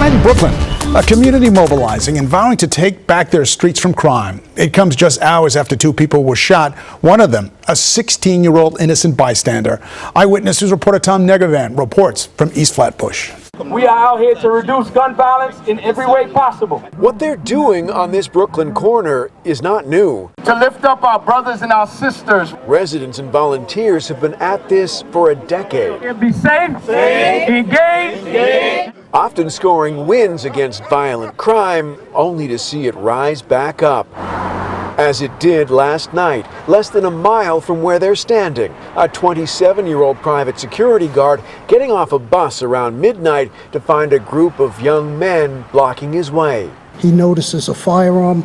Tonight in Brooklyn, a community mobilizing and vowing to take back their streets from crime. It comes just hours after two people were shot, one of them a 16-year-old innocent bystander. Eyewitness News reporter Tom Negavan reports from East Flatbush. We are out here to reduce gun violence in every way possible. What they're doing on this Brooklyn corner is not new. To lift up our brothers and our sisters. Residents and volunteers have been at this for a decade. Be safe, engage. Often scoring wins against violent crime, only to see it rise back up. As it did last night, less than a mile from where they're standing. A 27-year-old private security guard getting off a bus around midnight to find a group of young men blocking his way. He notices a firearm,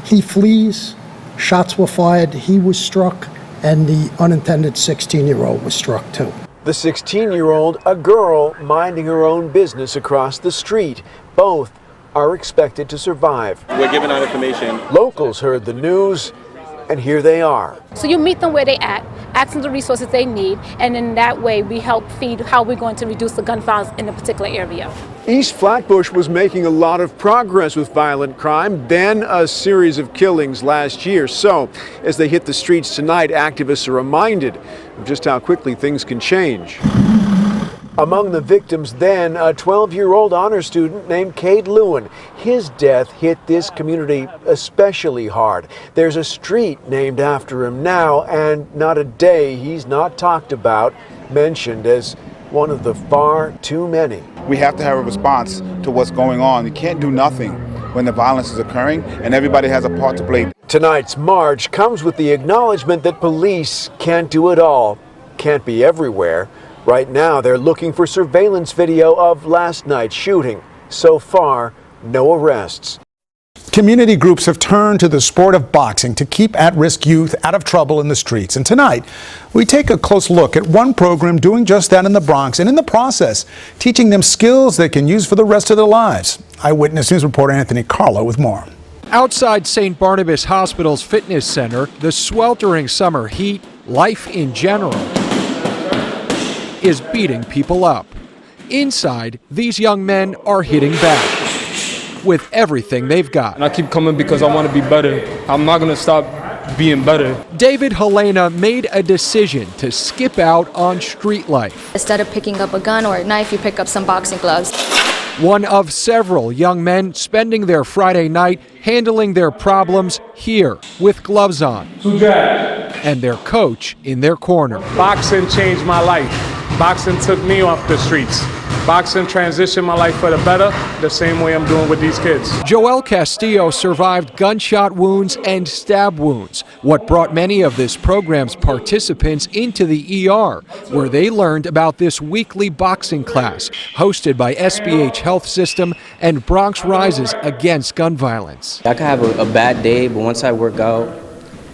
he flees, shots were fired, he was struck, and the unintended 16-year-old was struck too. The 16-year-old, a girl minding her own business across the street. Both are expected to survive. We're giving out information. Locals heard the news, and here they are. So you meet them where they at, ask them the resources they need, and in that way we help feed how we're going to reduce the gun violence in a particular area. East Flatbush was making a lot of progress with violent crime, then a series of killings last year. So, as they hit the streets tonight, activists are reminded of just how quickly things can change. Among the victims then, a 12-year-old honor student named Cade Lewin. His death hit this community especially hard. There's a street named after him now, and not a day he's not talked about, mentioned as one of the far too many. We have to have a response to what's going on. You can't do nothing when the violence is occurring, and everybody has a part to play. Tonight's march comes with the acknowledgement that police can't do it all, can't be everywhere. Right now, they're looking for surveillance video of last night's shooting. So far, no arrests. Community groups have turned to the sport of boxing to keep at-risk youth out of trouble in the streets. And tonight, we take a close look at one program doing just that in the Bronx, and in the process, teaching them skills they can use for the rest of their lives. Eyewitness News reporter Anthony Carlo with more. Outside St. Barnabas Hospital's fitness center, the sweltering summer heat, life in general, is beating people up. Inside, these young men are hitting back with everything they've got. And I keep coming because I want to be better. I'm not going to stop being better. David Helena made a decision to skip out on street life. Instead of picking up a gun or a knife, you pick up some boxing gloves. One of several young men spending their Friday night handling their problems here with gloves on and their coach in their corner. Boxing changed my life. Boxing took me off the streets. Boxing transitioned my life for the better, the same way I'm doing with these kids. Joel Castillo survived gunshot wounds and stab wounds, what brought many of this program's participants into the ER, where they learned about this weekly boxing class hosted by SBH Health System and Bronx Rises Against Gun Violence. I could have a bad day, but once I work out,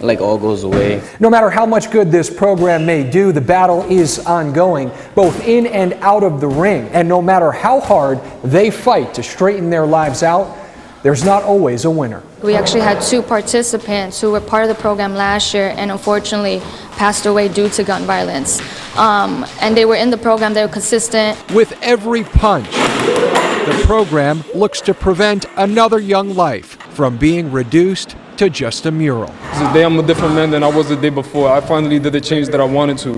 like all goes away. No matter how much good this program may do, the battle is ongoing, both in and out of the ring. And no matter how hard they fight to straighten their lives out, there's not always a winner. We actually had 2 participants who were part of the program last year and unfortunately passed away due to gun violence. And they were in the program, they were consistent. With every punch, the program looks to prevent another young life from being reduced to just a mural. Today I'm a different man than I was the day before. I finally did the change that I wanted to.